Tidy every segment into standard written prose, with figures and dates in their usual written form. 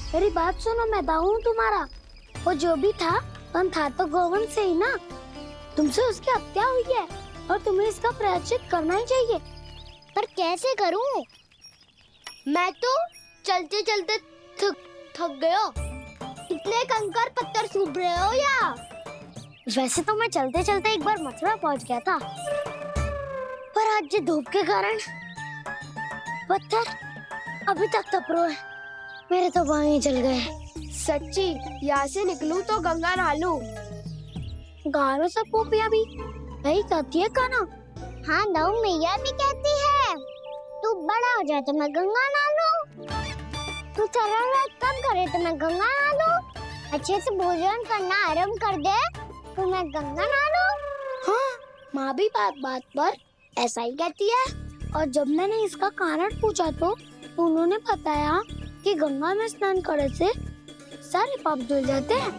मेरी बात सुनो, मैं दाऊ हूँ तुम्हारा। वो जो भी था तो गोवन से ही ना। तुमसे उसकी हत्या हुई है और तुम्हें इसका प्रायश्चित करना ही चाहिए। पर कैसे करूं? मैं तो चलते चलते थक गया। इतने कंकर पत्थर सूख रहे हो या? वैसे तो मैं चलते चलते एक बार मथुरा पहुंच गया था, पर आज ये धूप के कारण पत्थर अभी तक तप रहे हैं। मेरे तो बाएं जल गए। सच्ची, यहाँ से निकलूं तो गंगा नहा लूं। गारो सब पोपिया भी यही कहती है काना। हाँ, दाऊ मैया भी कहती है तू बड़ा हो जाए तो मैं गंगा नहा लूं, तू शरारत कम करे तो मैं गंगा नहा लूं, अच्छे से भोजन करना आरंभ कर दे तो मैं गंगा नहा लूं। हाँ, माँ भी बात बात पर ऐसा ही कहती है। और जब मैंने इसका कारण पूछा तो उन्होंने बताया कि गंगा में स्नान करने से सारे पाप धुल जाते हैं।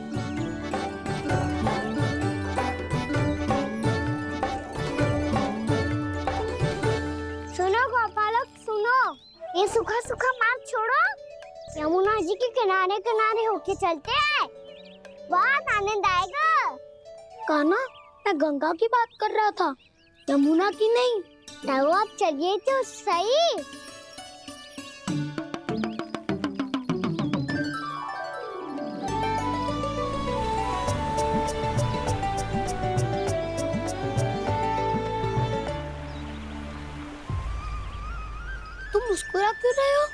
सुनो गोपालक, सुनो, ये सूखा सूखा मार्ग छोड़ो, यमुना जी के किनारे किनारे होके चलते हैं, बहुत आनंद आएगा। काना, मैं गंगा की बात कर रहा था, यमुना की नहीं। तो आप चलिए तो सही। तुम मुस्कुरा क्यों रहे हो?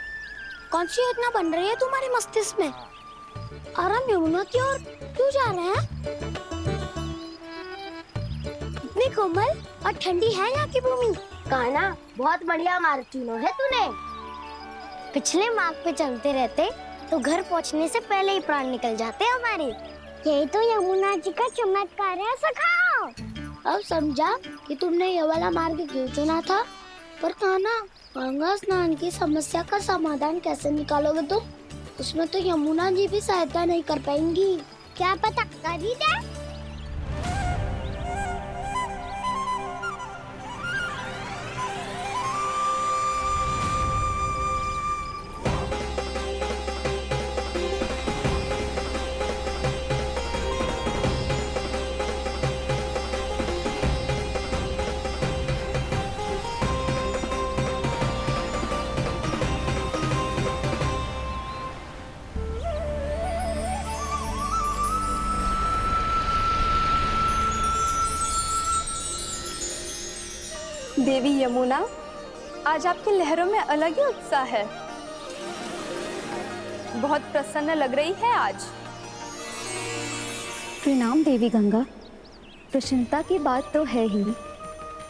कौन सी योजना बन रही है तुम्हारे मस्तिष्क में? और हम यमुना की ओर क्यों जा रहे हैं? इतनी कोमल और ठंडी है यहाँ की भूमि। कान्हा, बहुत बढ़िया मार्ग चुना है तूने। पिछले मार्ग पे चलते रहते तो घर पहुँचने से पहले ही प्राण निकल जाते हमारे। यही तो यमुना जी का चमत्कार है सखाओ। अब समझा कि तुमने ये वाला मार्ग क्यों चुना था। पर कान्हा, गंगा स्नान की समस्या का समाधान कैसे निकालोगे तुम? उसमें तो यमुना जी भी सहायता नहीं कर पाएंगी। क्या पता कर ही दे। देवी यमुना, आज आपकी लहरों में अलग ही उत्साह है। बहुत प्रसन्न लग रही है आज। प्रणाम देवी गंगा। प्रसन्नता की बात तो है ही।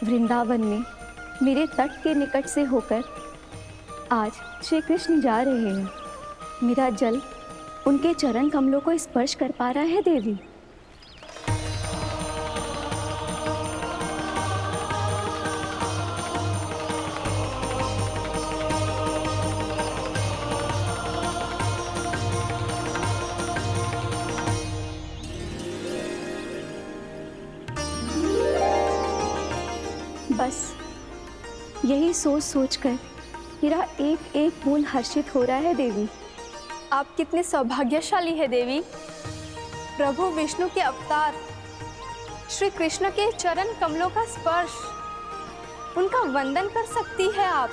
वृंदावन में मेरे तट के निकट से होकर आज श्री कृष्ण जा रहे हैं। मेरा जल उनके चरण कमलों को स्पर्श कर पा रहा है देवी। बस यही सोच सोचकर मेरा एक एक बूंद हर्षित हो रहा है देवी। आप कितने सौभाग्यशाली है देवी। प्रभु विष्णु के अवतार श्री कृष्ण के चरण कमलों का स्पर्श, उनका वंदन कर सकती है आप,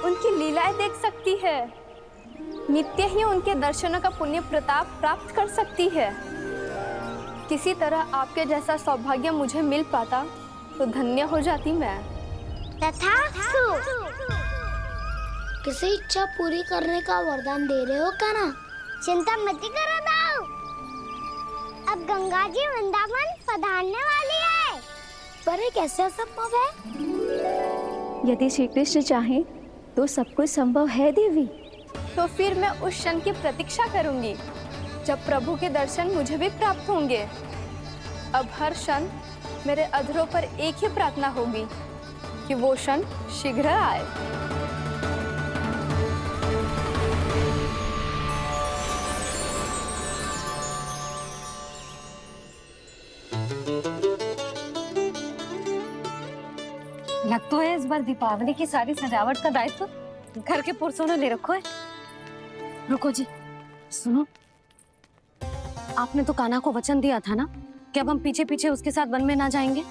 उनकी लीलाएं देख सकती है, नित्य ही उनके दर्शनों का पुण्य प्रताप प्राप्त कर सकती है। किसी तरह आपके जैसा सौभाग्य मुझे मिल पाता तो धन्य हो जाती मैं। तथास्तु। किसी इच्छा पूरी करने का वरदान दे रहे हो कान्हा? चिंता मत करो दाऊ, अब गंगा जी वृंदावन पधारने वाली है। पर ये कैसे असंभव है? यदि श्री कृष्ण चाहें तो सब कुछ संभव है देवी। तो फिर मैं उस क्षण की प्रतीक्षा करूंगी जब प्रभु के दर्शन मुझे भी प्राप्त होंगे। अब हर क्षण मेरे अधरों पर एक ही प्रार्थना होगी कि वो क्षण शीघ्र आए। लग तो है इस बार दीपावली की सारी सजावट का दायित्व घर के पुरुषों ने ले रखो है। रुको जी, सुनो, आपने तो कान्हा को वचन दिया था ना कि अब हम पीछे पीछे उसके साथ वन में ना जाएंगे।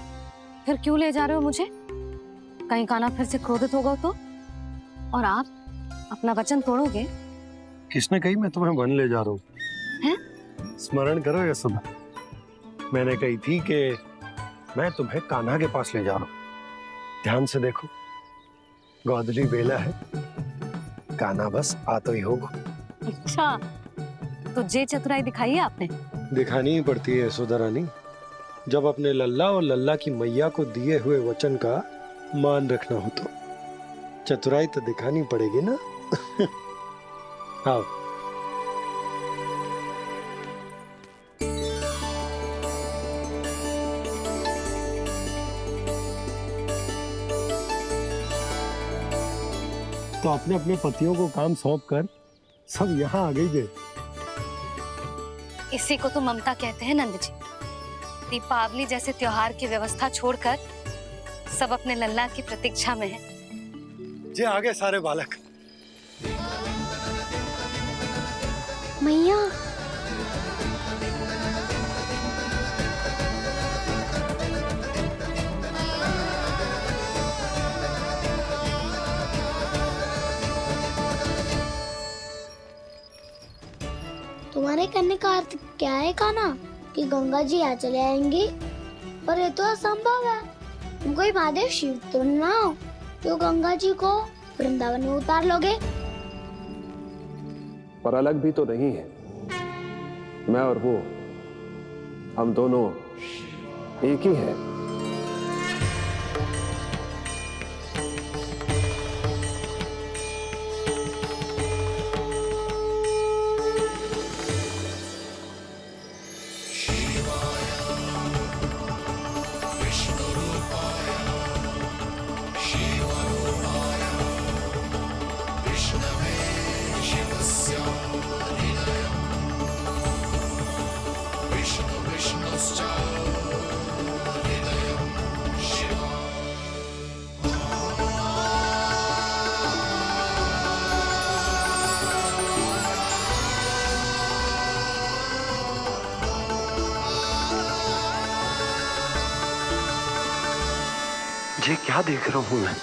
फिर क्यों ले जा रहे हो मुझे? कहीं कान्हा फिर से क्रोधित होगा तो? और आप अपना वचन तोड़ोगे? किसने कही मैं तुम्हें वन ले जा रहा हूँ? स्मरण करो ये सुबह, मैंने कही थी कि मैं तुम्हें कान्हा के पास ले जा रहा हूँ। ध्यान से देखो, गोदली बेला है, कान्हा बस आ तो ही होगा। अच्छा, तो जे चतुराई दिखाई है आपने? दिखानी ही पड़ती है यशोदा रानी, जब अपने लल्ला और लल्ला की मैया को दिए हुए वचन का मान रखना हो तो चतुराई तो दिखानी पड़ेगी ना। आओ। तो अपने अपने पतियों को काम सौंप कर सब यहाँ आ गई थे। इसी को तो ममता कहते हैं नंद जी। दीपावली जैसे त्योहार की व्यवस्था छोड़कर सब अपने लल्ला की प्रतीक्षा में हैं। जे आगे सारे बालक। मैया तुम्हारे कहने का अर्थ क्या है कान्हा? कि गंगा जी यहाँ चले आएंगी? पर ये तो असंभव है। तुम कोई महादेव शिव तो ना हो जो गंगा जी को वृंदावन में उतार लोगे। पर अलग भी तो नहीं है। मैं और वो, हम दोनों एक ही हैं। ये क्या देख रहा हूँ मैं?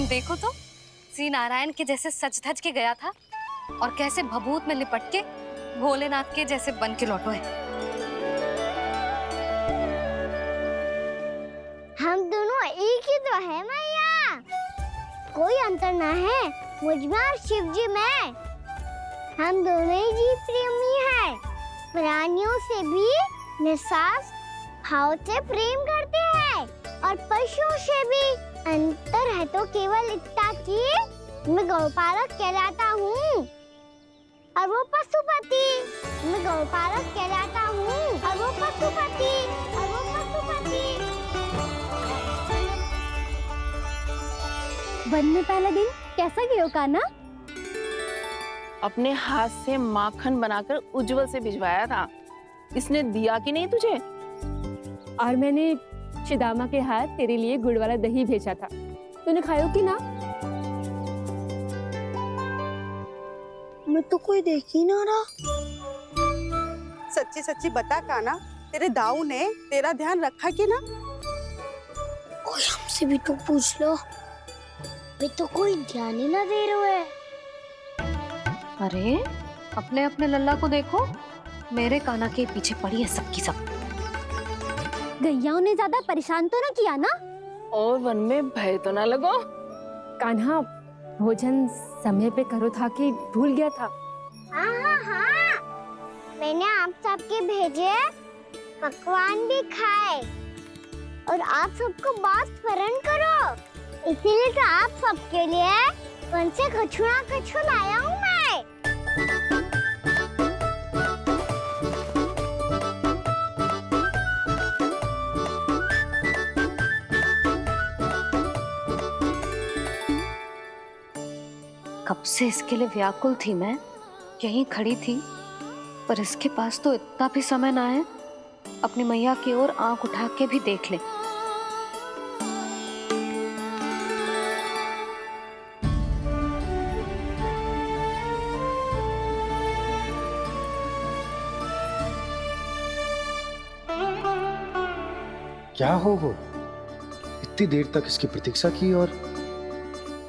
देखो तो, श्री नारायण के जैसे सज धज के गया था और कैसे भभूत में लिपट के भोलेनाथ के जैसे बन के लौटो है। हम दोनों एक ही तो है मैया, कोई अंतर ना है मुझ में और शिव जी में। हम दोनों ही जीव प्रेमी हैं, प्राणियों से भी निस्वार्थ भाव से प्रेम करते हैं और पशुओं से भी। अंतर है तो केवल इतना कि मैं गौपालक कहलाता हूँ और वो पशुपति। मैं गौपालक कहलाता हूँ और वो पशुपति, और वो पशुपति। वन में पहला दिन कैसा गया कान्हा? अपने हाथ से माखन बनाकर उज्जवल से भिजवाया था। इसने दिया कि नहीं तुझे? और मैंने शिदामा के हाथ तेरे लिए गुड़ वाला दही भेजा था, तूने खायो कि ना? मैं तो कोई देख ही ना रहा। सच्ची सच्ची बता कान्हा, तेरे दाऊ ने तेरा ध्यान रखा कि ना? कोई हमसे भी तो पूछ लो, वे तो कोई ध्यान ही ना दे रहे हैं। अरे अपने अपने लल्ला को देखो, मेरे कान्हा के पीछे पड़ी है सबकी सब। गैयाओं ने ज्यादा परेशान तो ना किया ना? और वन में भय तो ना लगो? कान्हा भोजन समय पे करो था कि भूल गया था? हाँ, मैंने आप सबके भेजे पकवान भी खाए और आप सबको बात स्मरण करो, इसीलिए तो आप सबके लिए वन से कछु ना कछु लाया हूँ मैं। कब से इसके लिए व्याकुल थी मैं, यहीं खड़ी थी, पर इसके पास तो इतना भी समय ना है अपनी मैया की ओर आंख उठा के भी देख ले। क्या हो वो? इतनी देर तक इसकी प्रतीक्षा की और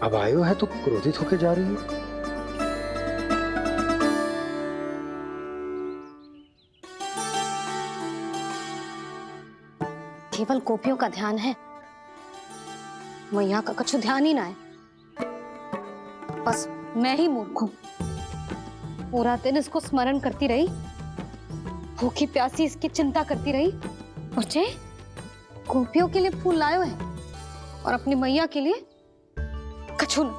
अब आयो है तो क्रोधित होकर जा रही है। केवल गोपियों का ध्यान है, मैया का कछु ध्यान ही ना है। बस मैं ही मूर्ख हूं, पूरा दिन इसको स्मरण करती रही, भूखी प्यासी इसकी चिंता करती रही, और जे गोपियों के लिए फूल लायो है और अपनी मैया के लिए कछु न।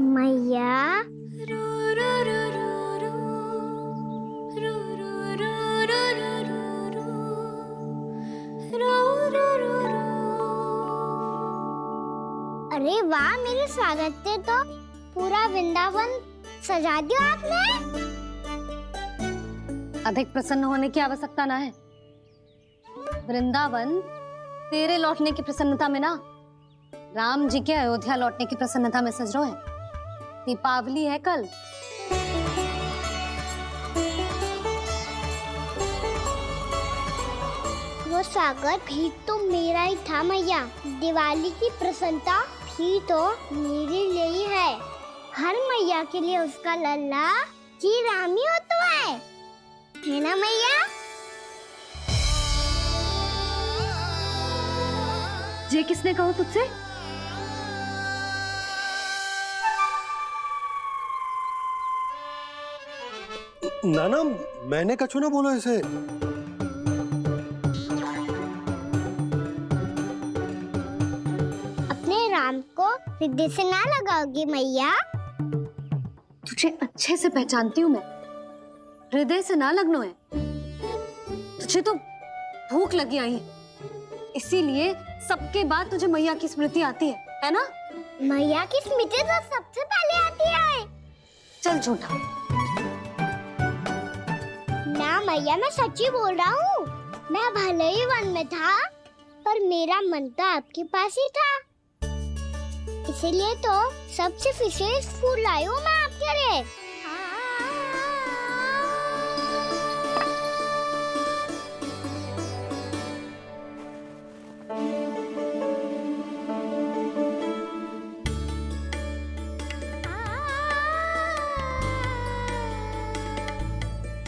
मैया अरे वाह, मेरे स्वागत पे तो पूरा वृंदावन सजा दिया आपने। अधिक प्रसन्न होने की आवश्यकता ना है। वृंदावन तेरे लौटने की प्रसन्नता में ना, राम जी के अयोध्या लौटने की प्रसन्नता में सज रहा है। दीपावली है कल। वो स्वागत भी तो मेरा ही था मैया। दिवाली की प्रसन्नता भी तो मेरे लिए ही है। हर मैया के लिए उसका लल्ला जी राम ही होता है ना मैया? ये किसने कहा तुझसे? नाना, मैंने कछु ना बोला इसे। अपने राम को हृदय से ना लगाओगी मैया? तुझे अच्छे से पहचानती हूँ मैं, हृदय से ना लगनो है। तुझे तो भूख लगी आई है, इसीलिए सबके बाद तुझे मैया की स्मृति आती है ना? मैया की स्मृति तो सबसे पहले आती है। चल झूठा। ना मैया, मैं सच्ची बोल रहा हूँ। मैं भले ही वन में था, पर मेरा मन तो आपके पास ही था। इसीलिए तो सबसे विशेष फूल लाई हूँ मैं आपके लिए।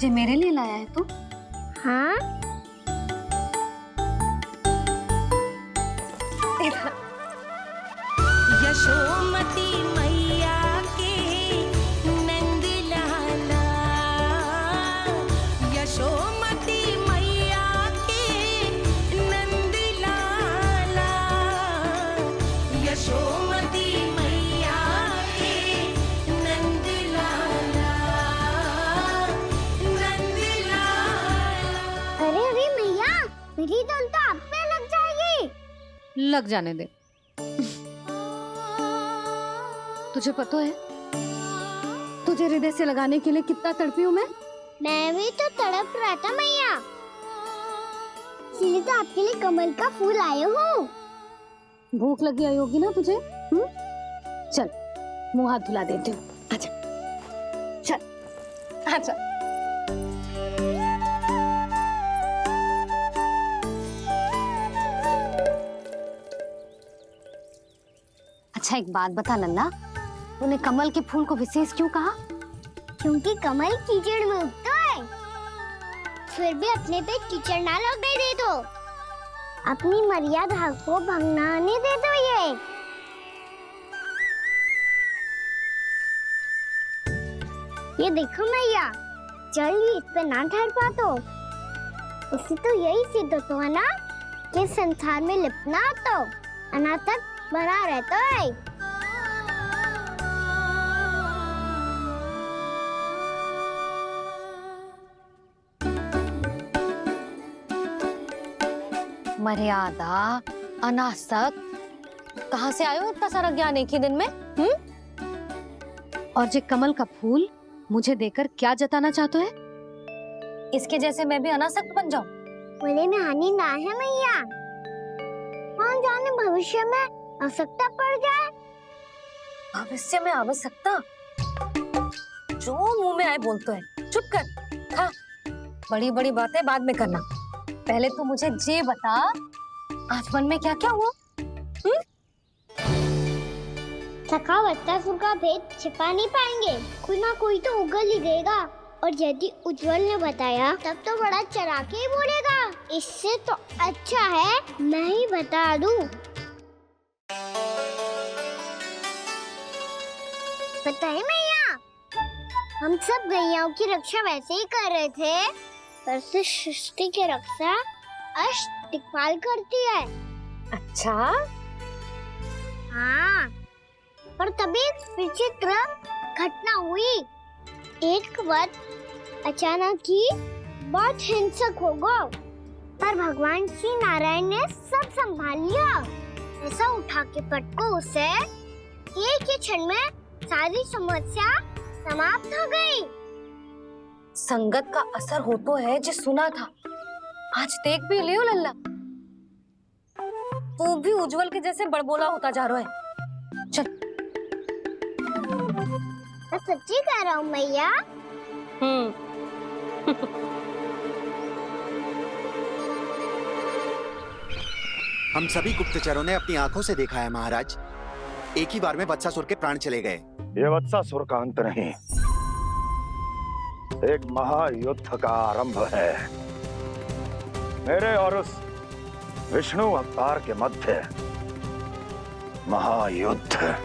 ये मेरे लिए लाया है तू? हाँ, यशोमती मैया के नंद लाला, यशोमती मैया के नंद लाला, यशोमती मैया के नंद लाला, नंद लाला। अरे अरे मैया, मेरी धुन तो आप पे लग जाएगी। लग जाने दे। तुझे पता है तुझे हृदय से लगाने के लिए कितना तड़पी हूँ मैं? मैं भी तो तड़प रहा था मैया, इसलिए तो आपके लिए कमल का फूल आया हूँ। भूख लगी आई होगी ना तुझे? चल मुंह हाथ धुला देती हूँ। आजा, चल आजा। अच्छा एक बात बता नंदा, तूने कमल के फूल को विशेष क्यों कहा? क्योंकि कमल कीचड़ में उगता है, फिर भी अपने पे कीचड़ ना लगने दे दो। अपनी मर्यादा को भंग ना आने दे दो। ये देखो मैया, जल भी इस पे ना ठहर पातो। इससे तो यही सिद्ध होता है ना कि संसार में लिपना तो अनाथ तक बना रहता है। मर्यादा अनासक, कहाँ से आयो इतना सारा ज्ञान एक ही दिन में? और जे कमल का फूल मुझे देकर क्या जताना चाहते है? इसके जैसे मैं भी अनासक्त बन जाऊं? बोले में हानि ना है मैया, कौन जाने भविष्य में आवश्यकता पड़ जाए। भविष्य में आवश्यकता? जो मुंह में आए बोलते है, चुप कर। हाँ, बड़ी बड़ी बातें बाद में करना, पहले तो मुझे ये बता आज वन में क्या क्या हुआ? सखा बत्तासुर का भेद छिपा नहीं पाएंगे, कोई ना कोई तो उगल ही गएगा। और यदि उज्जवल ने बताया तब तो बड़ा चढ़ा के ही बोलेगा, इससे तो अच्छा है मैं ही बता दूं। पता है मैया, हम सब गैयाओं की रक्षा वैसे ही कर रहे थे, पर से सृष्टि की रक्षा अष्ट दिक्पाल करती है। अच्छा, हाँ, पर तभी विचित्र घटना हुई। एक वक्त अचानक ही बहुत हिंसक हो गया, पर भगवान श्री नारायण ने सब संभाल लिया। ऐसा उठा के पटको उसे, एक ही क्षण में सारी समस्या समाप्त हो गई। संगत का असर हो तो है जो सुना था, आज देख भी लियो लल्ला, तू भी उज्जवल के जैसे बड़बोला होता जा रहा है। चल। मैं सच्ची कह रहा हूँ मैया। हम सभी गुप्तचरों ने अपनी आंखों से देखा है महाराज, एक ही बार में वत्सासुर के प्राण चले गए। ये वत्सासुर का अंत नहीं, एक महायुद्ध का आरंभ है। मेरे और उस विष्णु अवतार के मध्य महायुद्ध।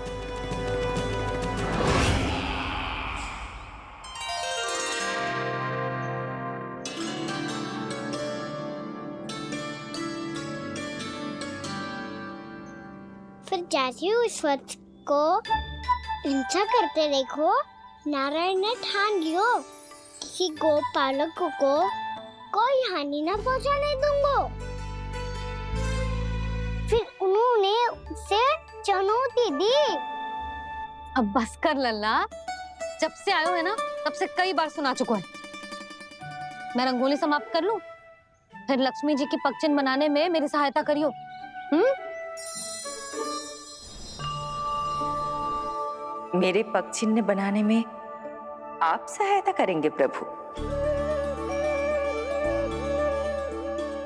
फिर जैसे ही उस वक्त को हिंसा करते देखो, नारायण ने ठान लियो किसी गोपालक को कोई हानि न पहुंचाने दूंगा। फिर उन्होंने उसे चुनौती दी। अब बस कर लल्ला, जब से आयो है ना तब से कई बार सुना चुका है। मैं रंगोली समाप्त कर लूं, फिर लक्ष्मी जी की पगचिन बनाने में मेरी सहायता करियो। मेरे पगचिन्ह बनाने में आप सहायता करेंगे प्रभु?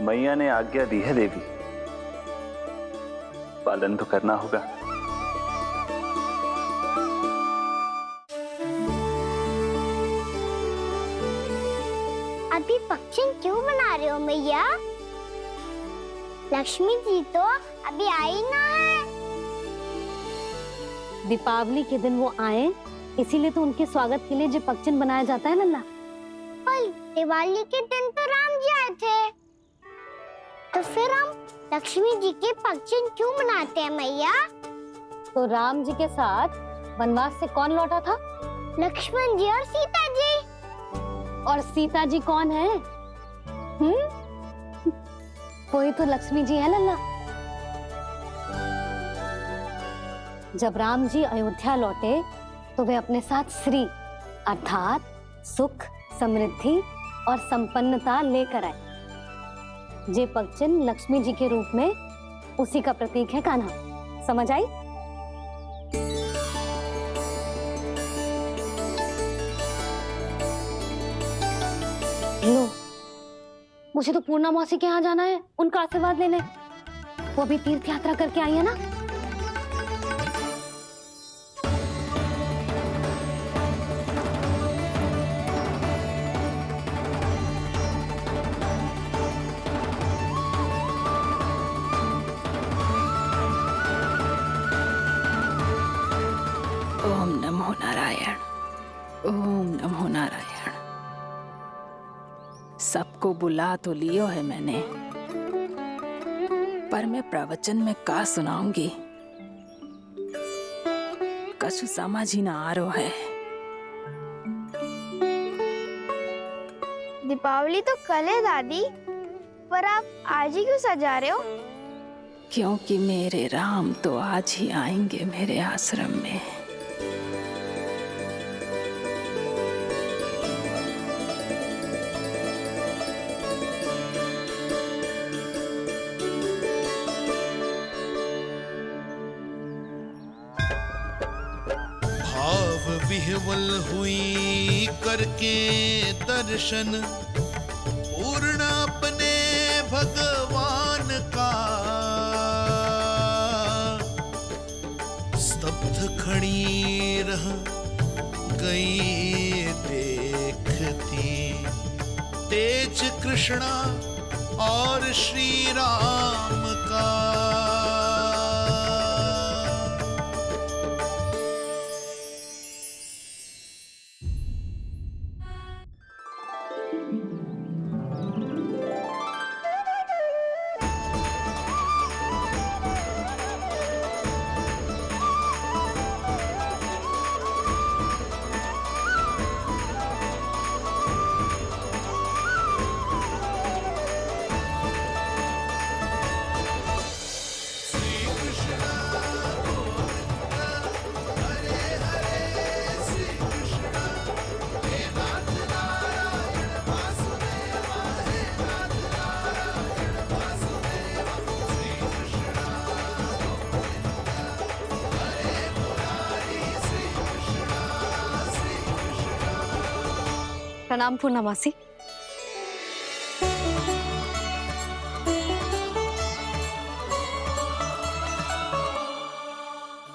मैया ने आज्ञा दी है देवी, पालन तो करना होगा। अभी पक्षी क्यों बना रहे हो मैया? लक्ष्मी जी तो अभी आई ना है। दीपावली के दिन वो आए, इसीलिए तो उनके स्वागत के लिए जो पगचिन बनाया जाता है लल्ला। पर दिवाली के दिन तो राम जी आए थे, तो फिर हम लक्ष्मी जी के पगचिन क्यों मनाते हैं मैया? तो राम जी के साथ वनवास से कौन लौटा था? लक्ष्मण जी और सीता जी। और सीता जी कौन है? कोई तो लक्ष्मी जी है लल्ला। जब राम जी अयोध्या लौटे तो वे अपने साथ श्री अर्थात सुख, समृद्धि और संपन्नता लेकर आए। जे पगचिन लक्ष्मी जी के रूप में उसी का प्रतीक है कान्हा। समझ आई? लो, मुझे तो पूर्णा मौसी के यहाँ जाना है, उनका आशीर्वाद लेने। वो अभी तीर्थ यात्रा करके आई है ना। ओम नमो नारायण, ओम नमो नारायण। सबको बुला तो लियो है मैंने, पर मैं प्रवचन में का सुनाऊंगी, कछु समझ ही ना आ रहा है। दीपावली तो कल है दादी, पर आप आज ही क्यों सजा रहे हो? क्योंकि मेरे राम तो आज ही आएंगे मेरे आश्रम में। भाव विह्वल हुई करके दर्शन, पूर्ण अपने भगवान का, स्तब्ध खड़ी रह गई देखती तेज कृष्णा और श्री राम का। प्रणाम पूर्णमासी।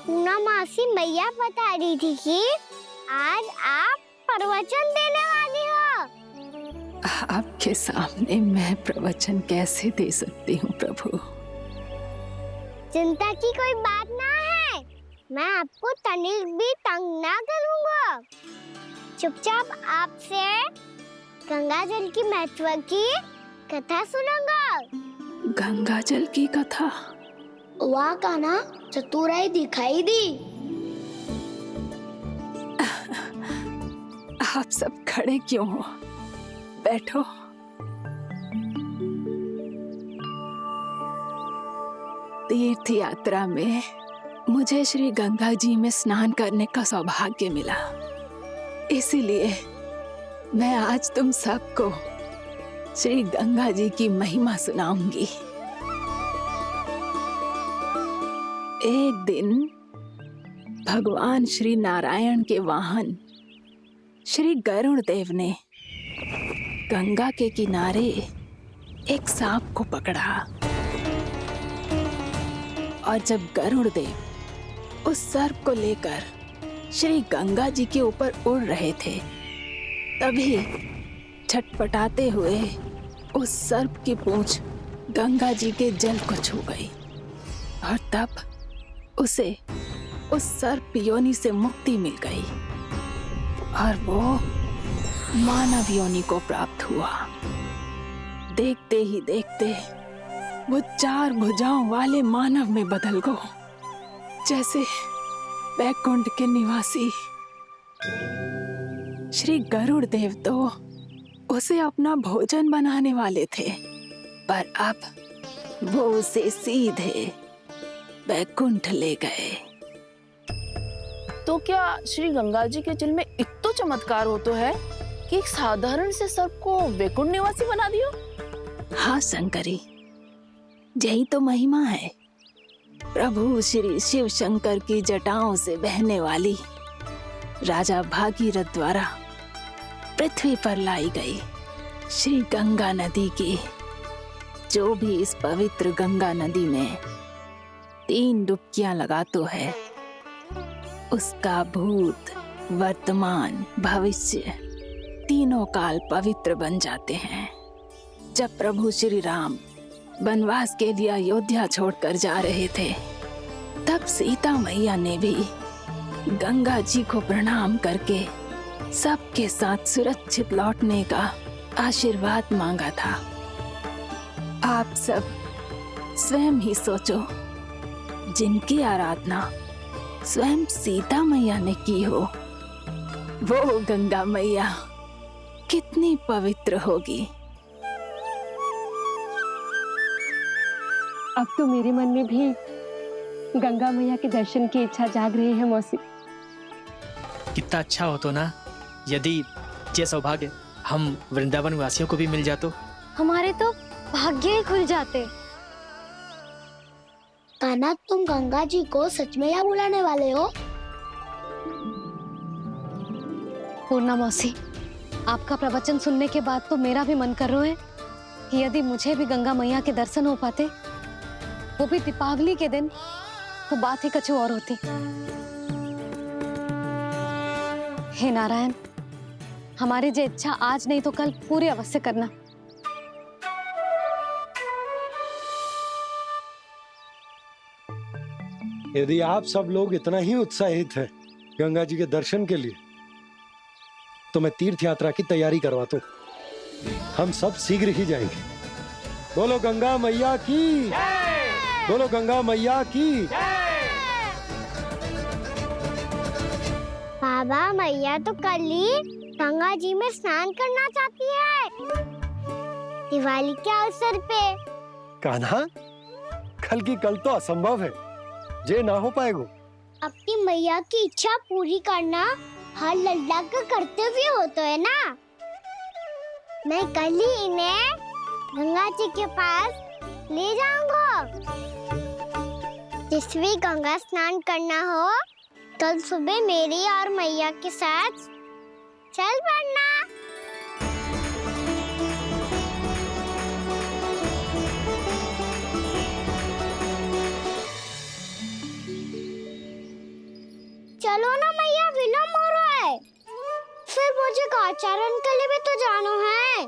पूर्णमासी मैया बता रही थी कि आज आप प्रवचन देने वाली हो। आपके सामने मैं प्रवचन कैसे दे सकती हूँ प्रभु? चिंता की कोई बात ना है, मैं आपको तनिक भी तंग ना करूँगा। चुपचाप आपसे गंगा जल की महत्व की कथा सुनूंगा। गंगा जल की कथा? वाह कान्हा, चतुराई दिखाई दी। आप सब खड़े क्यों हो? बैठो। तीर्थ यात्रा में मुझे श्री गंगा जी में स्नान करने का सौभाग्य मिला, इसीलिए मैं आज तुम सबको श्री गंगा जी की महिमा सुनाऊंगी। एक दिन भगवान श्री नारायण के वाहन श्री गरुड़ देव ने गंगा के किनारे एक सांप को पकड़ा, और जब गरुड़ देव उस सर्प को लेकर श्री गंगा जी के ऊपर उड़ रहे थे, तभी छटपटाते हुए उस सर्प की पूंछ गंगा जी के जल को छू गई, और तब उसे उस सर्प योनि से मुक्ति मिल गई और वो मानव योनि को प्राप्त हुआ। देखते ही देखते वो 4 भुजाओं वाले मानव में बदल गया, जैसे बैकुंठ के निवासी। श्री गरुड़ देव तो उसे अपना भोजन बनाने वाले थे, पर अब वो उसे सीधे बैकुंठ ले गए। तो क्या श्री गंगा जी के जल में इतना चमत्कार हो तो है कि एक साधारण से सर्प को वैकुंठ निवासी बना दियो? हाँ शंकरी, यही तो महिमा है। प्रभु श्री शिव शंकर की जटाओं से बहने वाली राजा भागीरथ द्वारा पृथ्वी पर लाई गई श्री गंगा नदी की, जो भी इस पवित्र गंगा नदी में 3 डुबकियां लगातो है, उसका भूत, वर्तमान, भविष्य तीनों काल पवित्र बन जाते हैं। जब प्रभु श्री राम वनवास के लिए अयोध्या छोड़कर जा रहे थे, तब सीता मैया ने भी गंगा जी को प्रणाम करके सबके साथ सुरक्षित लौटने का आशीर्वाद मांगा था। आप सब स्वयं ही सोचो, जिनकी आराधना स्वयं सीता मैया ने की हो, वो गंगा मैया कितनी पवित्र होगी। अब तो मेरे मन में भी गंगा मैया के दर्शन की इच्छा जाग रही है मौसी। कितना अच्छा हो तो ना यदि ये सौभाग्य हम वृंदावन वासियों को भी मिल जातो। हमारे तो भाग्य ही खुल जाते। कान्हा, तुम गंगा जी को सच में यहाँ बुलाने वाले हो? पूर्णा मौसी, आपका प्रवचन सुनने के बाद तो मेरा भी मन कर रहा है कि यदि मुझे भी गंगा मैया के दर्शन हो पाते, वो भी दीपावली के दिन, तो बात ही कुछ और होती। हे नारायण, हमारी जो इच्छा आज नहीं तो कल पूरी अवश्य करना। यदि आप सब लोग इतना ही उत्साहित हैं गंगा जी के दर्शन के लिए, तो मैं तीर्थ यात्रा की तैयारी करवाता हूँ। हम सब शीघ्र ही जाएंगे। बोलो गंगा मैया की, बोलो गंगा मैया की। बाबा, मैया तो कल ही गंगा जी में स्नान करना चाहती है, दिवाली के अवसर पे। कान्हा, कल की कल तो असंभव है, जे ना हो पाएगा। अपनी मैया की इच्छा पूरी करना हर लल्ला का कर्तव्य होता है ना। मैं कल ही इन्हें गंगा जी के पास ले जाऊंगा। जिस भी गंगा स्नान करना हो, कल सुबह मेरी और मैया के साथ चल पड़ना। चलो ना मैया, विलम्ब हो रहा है। फिर मुझे आचरण के लिए भी तो जाना है।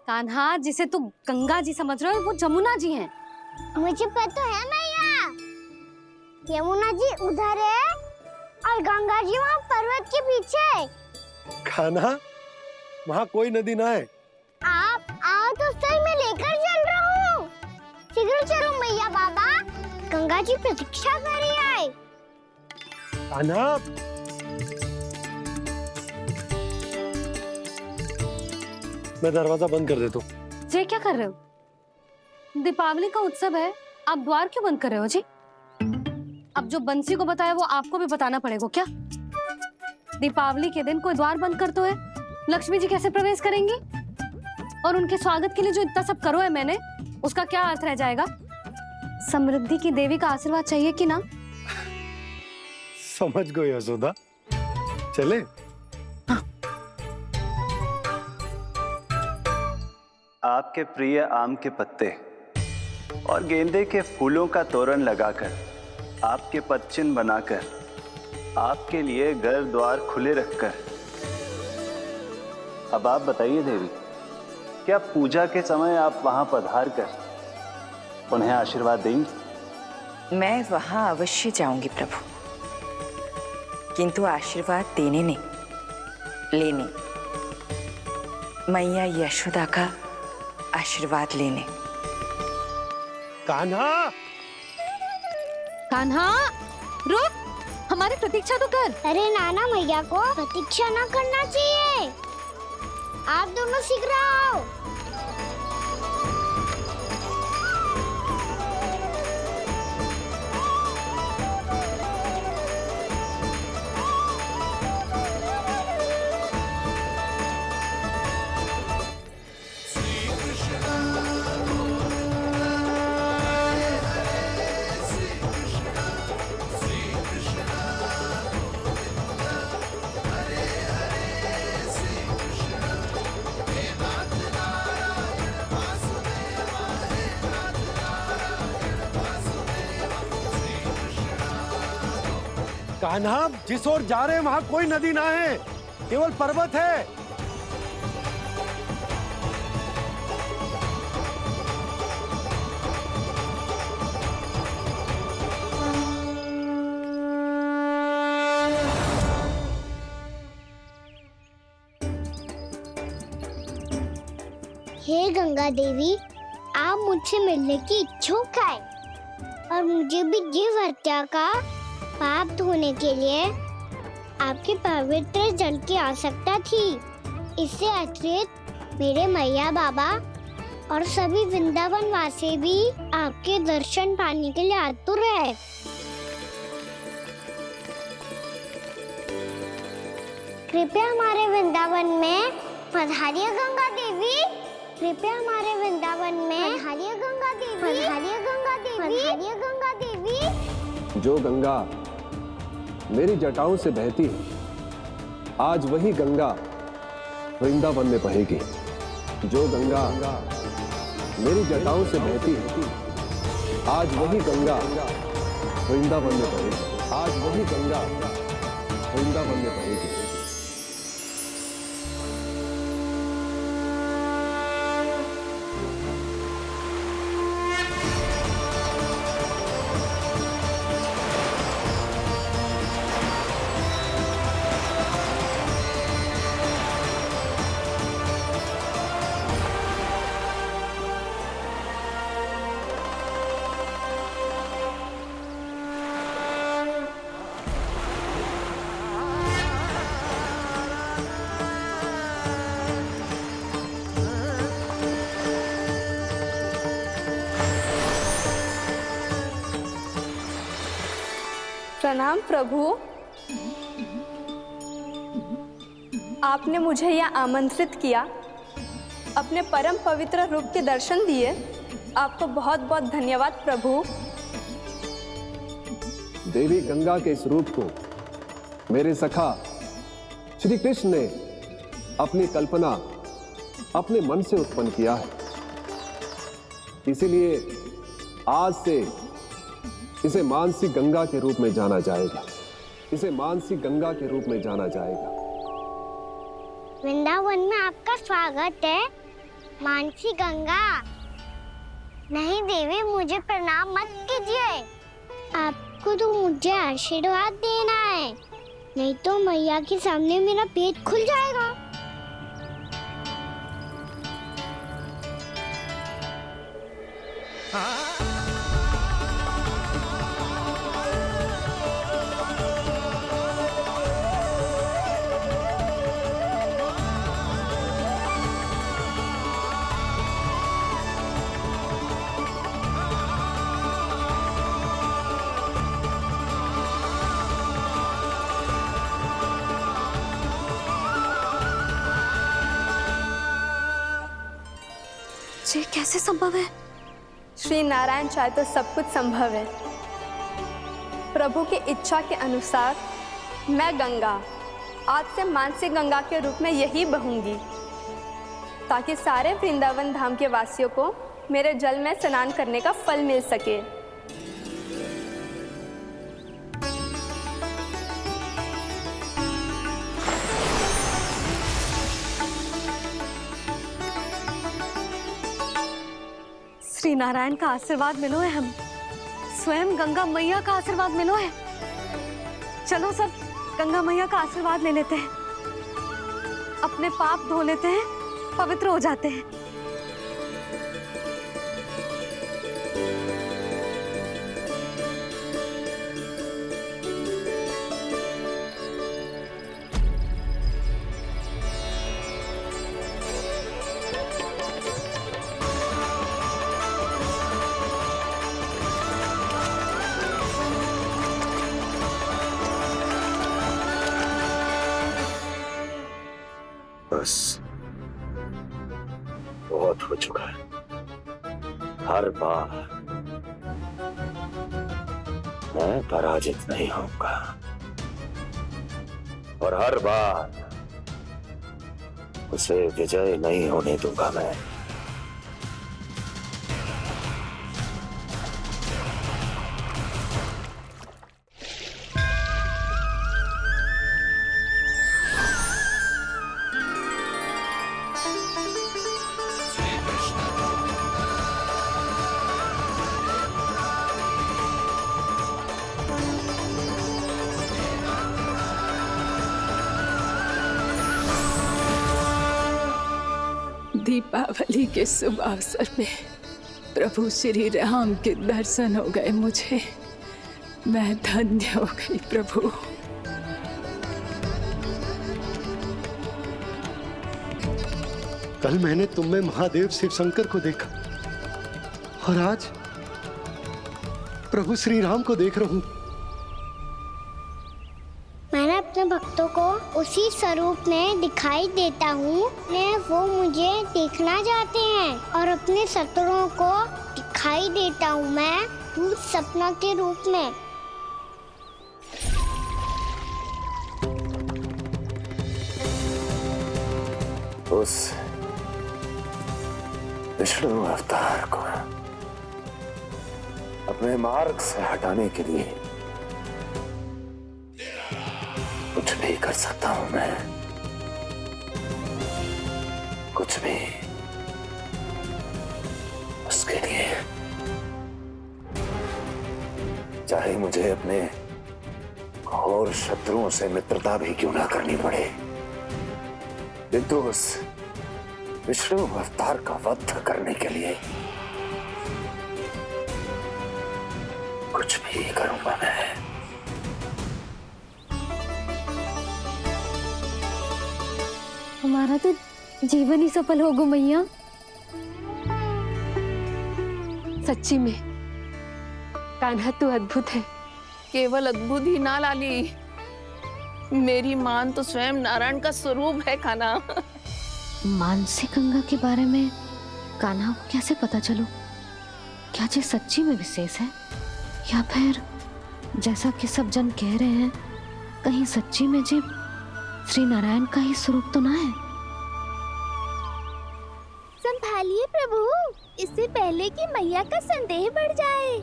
कान्हा, जिसे तू गंगा जी समझ रहे हो, वो जमुना जी हैं। मुझे पता है मैया, यमुना जी उधर है और गंगा जी वहाँ पर्वत के पीछे। कान्हा, वहाँ कोई नदी ना है। आप आओ तो सही, मैं लेकर चल रहा हूँ। शीघ्र चलो मैया। बाबा, गंगा जी प्रतीक्षा कर रही है। कान्हा, मैं दरवाजा बंद कर देता हूँ। ये क्या कर रहे हो? दीपावली का उत्सव है, आप द्वार क्यों बंद कर रहे हो जी? अब जो बंसी को बताया वो आपको भी बताना पड़ेगा क्या? दीपावली के दिन कोई द्वार बंद कर तो है, लक्ष्मी जी कैसे प्रवेश करेंगी? और उनके स्वागत के लिए जो इतना सब करो है मैंने, उसका क्या अर्थ रह जाएगा? समृद्धि की देवी का आशीर्वाद चाहिए कि ना? समझ गई यशोदा, चले। आपके प्रिय आम के पत्ते और गेंदे के फूलों का तोरण लगाकर, आपके पदचिन्ह बनाकर, आपके लिए घर द्वार खुले रखकर, अब आप बताइए देवी, क्या पूजा के समय आप वहां पधार कर उन्हें आशीर्वाद देंगी? मैं वहां अवश्य जाऊंगी प्रभु, किंतु आशीर्वाद देने नहीं, लेने, मैया यशोदा का आशीर्वाद लेने। कान्हा, कान्हा, रुक, हमारी प्रतीक्षा तो कर। अरे नाना, मैया को प्रतीक्षा ना करना चाहिए। आप दोनों शीघ्र आओ। कान्हा, जिस ओर जा रहे हैं वहां कोई नदी ना है, केवल पर्वत है। हे गंगा देवी, आप मुझसे मिलने की इच्छुक है और मुझे भी जीव हत्या का पाप धोने के लिए आपके पवित्र जल की आवश्यकता थी। इससे अतिरिक्त मेरे मैया बाबा और सभी वृंदावन वासी भी आपके दर्शन पाने के लिए आतुर है। कृपया हमारे वृंदावन में पधारिए गंगा देवी। कृपया हमारे वृंदावन में पधारिए गंगा देवी। पधारिए गंगा देवी। पधारिए गंगा देवी। जो गंगा मेरी जटाओं से बहती है, आज वही गंगा वृंदावन में बहेगी। जो गंगा मेरी जटाओं से बहती है, आज वही गंगा वृंदावन में बहेगी। आज वही गंगा वृंदावन में बहेगी। प्रणाम प्रभु। आपने मुझे यह आमंत्रित किया, अपने परम पवित्र रूप के दर्शन दिए। आपको बहुत बहुत धन्यवाद प्रभु। देवी गंगा के इस रूप को मेरे सखा श्री कृष्ण ने अपनी कल्पना अपने मन से उत्पन्न किया है। इसीलिए आज से इसे मानसी गंगा के रूप में जाना जाएगा। इसे मानसी गंगा के रूप में जाना जाएगा। वृंदावन में आपका स्वागत है मानसी गंगा। नहीं देवी, मुझे प्रणाम मत कीजिए। आपको तो मुझे आशीर्वाद देना है, नहीं तो मैया के सामने मेरा पेट खुल जाएगा। ये कैसे संभव है? श्री नारायण चाहे तो सब कुछ संभव है। प्रभु की इच्छा के अनुसार मैं गंगा आज से मानसी गंगा के रूप में यही बहूंगी, ताकि सारे वृंदावन धाम के वासियों को मेरे जल में स्नान करने का फल मिल सके। श्री नारायण का आशीर्वाद मिलो है, हम स्वयं गंगा मैया का आशीर्वाद मिलो है। चलो सब गंगा मैया का आशीर्वाद ले लेते हैं, अपने पाप धो लेते हैं, पवित्र हो जाते हैं। बस बहुत हो चुका है। हर बार मैं पराजित नहीं होऊंगा और हर बार उसे विजय नहीं होने दूंगा मैं। दीपावली के शुभ अवसर पे प्रभु श्री राम के दर्शन हो गए मुझे। मैं धन्य हो गई प्रभु। कल मैंने तुम में महादेव शिव शंकर को देखा और आज प्रभु श्री राम को देख रहा हूं। मैंने अपने भक्तों को उसी स्वरूप में दिखाई देता हूँ, वो मुझे देखना चाहते हैं और अपने शत्रुओं को दिखाई देता हूँ मैं भूत सपना के रूप में। उस विष्णु अवतार को अपने मार्ग से हटाने के लिए कुछ भी कर सकता हूं मैं, कुछ भी। उसके लिए चाहे मुझे अपने घोर शत्रुओं से मित्रता भी क्यों ना करनी पड़े, किंतु उस विष्णु अवतार का वध करने के लिए कुछ भी करूंगा मैं। हमारा तो जीवन ही सफल होगा मैया। सच्ची में कान्हा तू अद्भुत है। केवल अद्भुत ही ना लाली, मेरी मान तो स्वयं नारायण का स्वरूप है कान्हा। मानसी गंगा के बारे में कान्हा को कैसे पता चलो? क्या ये सच्ची में विशेष है या फिर जैसा कि सब जन कह रहे हैं कहीं सच्ची में जी श्री नारायण का ही स्वरूप तो ना है? संभालिए प्रभु, इससे पहले कि मैया का संदेह बढ़ जाए।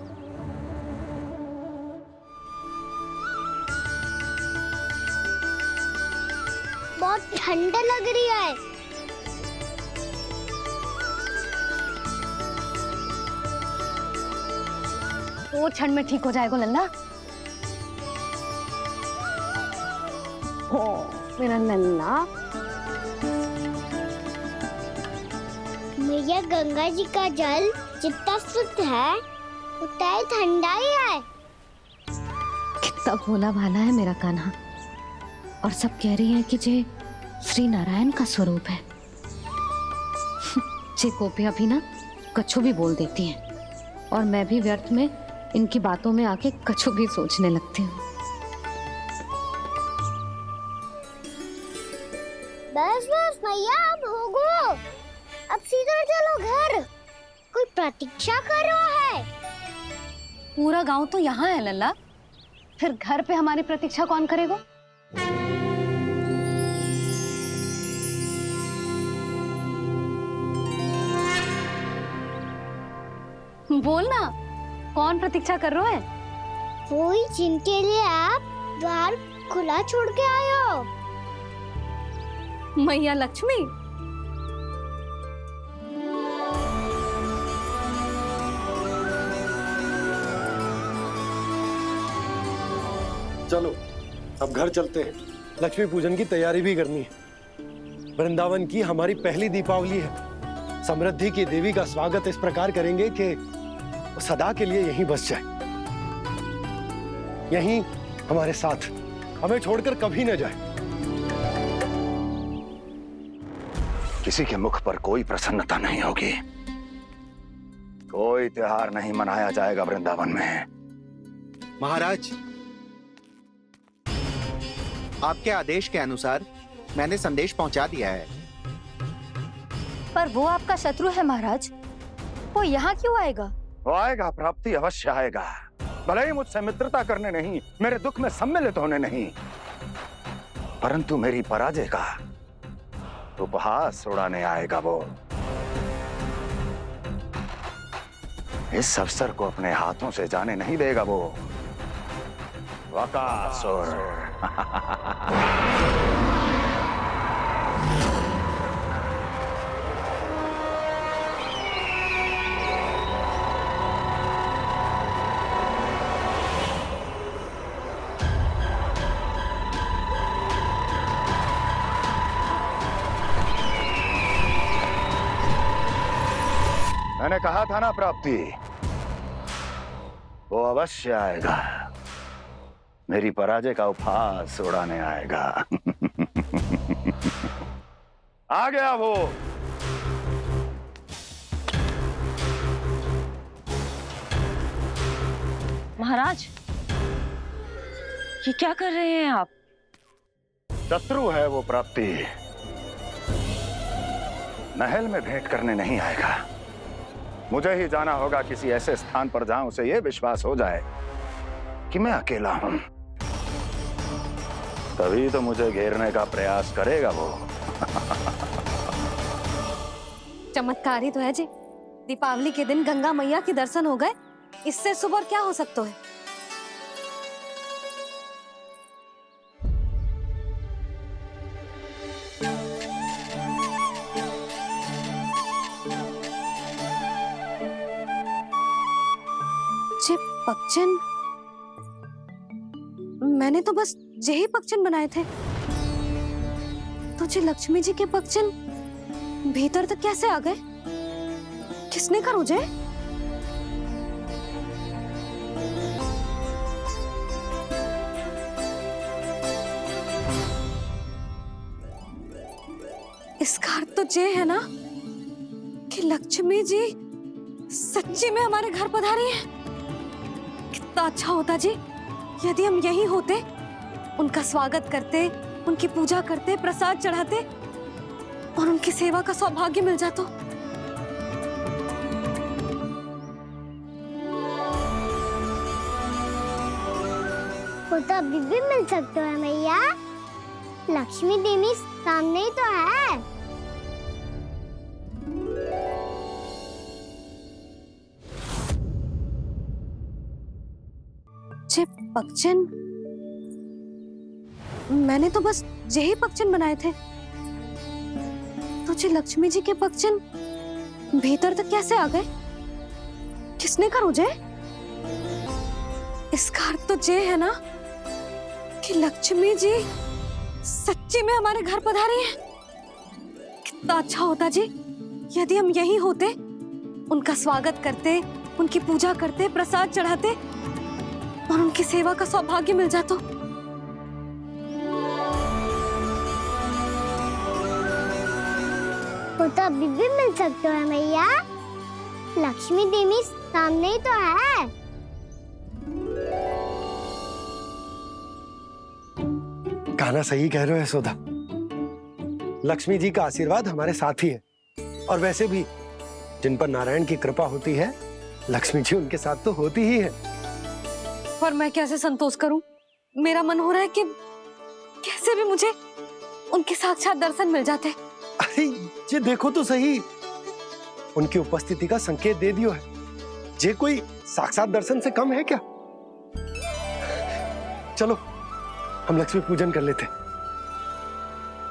बहुत ठंडा लग रही है। वो क्षण में ठीक हो जाएगा लल्ला। ओ मेरा लल्ला। मैया गंगा जी का जल जितना शुद्ध है उतना ही ठंडा ही है। कितना भोला भाला है मेरा कान्हा। और सब कह रही हैं कि जे श्री नारायण का स्वरूप है। जे गोपियां भी ना कछु भी बोल देती हैं और मैं भी व्यर्थ में इनकी बातों में आके कछु भी सोचने लगती हूँ। बस बस मैया, अब होगो, अब सीधा चलो घर। कोई प्रतीक्षा कर रहा है। पूरा गांव तो यहाँ है लल्ला, फिर घर पे हमारी प्रतीक्षा कौन करेगा? बोल ना, कौन प्रतीक्षा कर रहा है? वही जिनके लिए आप द्वार खुला छोड़ के आए हो। मैया लक्ष्मी। चलो अब घर चलते हैं। लक्ष्मी पूजन की तैयारी भी करनी है। वृंदावन की हमारी पहली दीपावली है। समृद्धि की देवी का स्वागत इस प्रकार करेंगे कि वो सदा के लिए यहीं बस जाए, यहीं हमारे साथ, हमें छोड़कर कभी न जाए। किसी के मुख पर कोई प्रसन्नता नहीं होगी, कोई त्योहार नहीं मनाया जाएगा वृंदावन में। महाराज, आपके आदेश के अनुसार मैंने संदेश पहुंचा दिया है। पर वो आपका शत्रु है महाराज, वो यहाँ क्यों आएगा? वो आएगा, प्राप्ति अवश्य आएगा। भले ही मुझसे मित्रता करने नहीं, मेरे दुख में सम्मिलित होने नहीं, परंतु मेरी पराजय का उपहास उड़ाने आएगा वो। इस अवसर को अपने हाथों से जाने नहीं देगा वो। वकासुर। मैंने कहा था ना प्राप्ति, वो अवश्य आएगा, मेरी पराजय का उपहास उड़ाने आएगा। आ गया वो। महाराज, ये क्या कर रहे हैं आप? शत्रु है वो प्राप्ति, महल में भेंट करने नहीं आएगा। मुझे ही जाना होगा किसी ऐसे स्थान पर जहां उसे यह विश्वास हो जाए कि मैं अकेला हूं, तभी तो मुझे घेरने का प्रयास करेगा वो। चमत्कार ही तो है जी। दीपावली के दिन गंगा मैया के दर्शन हो गए, इससे शुभ और क्या हो सकता है। जे पक्षन, मैंने तो बस यही पक्षन बनाए थे, तो जे लक्ष्मी जी के पक्षन भीतर तक कैसे आ गए? किसने कर मुझे? इसका अर्थ तो ये है ना कि लक्ष्मी जी सच्ची में हमारे घर पधारी है। कितना अच्छा होता जी यदि हम यहीं होते, उनका स्वागत करते, उनकी पूजा करते, प्रसाद चढ़ाते और उनकी सेवा का सौभाग्य मिल जाता। वो तो अभी भी मिल सकते हो मैया, लक्ष्मी देवी सामने ही तो है। जे पक्षन, मैंने तो बस यही पक्षन बनाए थे, तो जे लक्ष्मी जी के पक्षन भीतर तक कैसे आ गए? किसने कर मुझे? इसका अर्थ तो ये है ना कि लक्ष्मी जी सच्ची में हमारे घर पधारी है। कितना अच्छा होता जी यदि हम यहीं होते, उनका स्वागत करते, उनकी पूजा करते, प्रसाद चढ़ाते और उनकी सेवा का सौभाग्य मिल जाता। वो तो अभी भी मिल सकते हो मैया, लक्ष्मी देवी सामने ही तो है। कान्हा सही कह रहे हो यशोदा, लक्ष्मी जी का आशीर्वाद हमारे साथ ही है। और वैसे भी जिन पर नारायण की कृपा होती है, लक्ष्मी जी उनके साथ तो होती ही है। पर मैं कैसे संतोष करूं? मेरा मन हो रहा है कि कैसे भी मुझे उनके साक्षात दर्शन मिल जाते। अरे ये देखो तो सही, उनकी उपस्थिति का संकेत दे दियो है। ये कोई साक्षात दर्शन से कम है क्या? चलो हम लक्ष्मी पूजन कर लेते।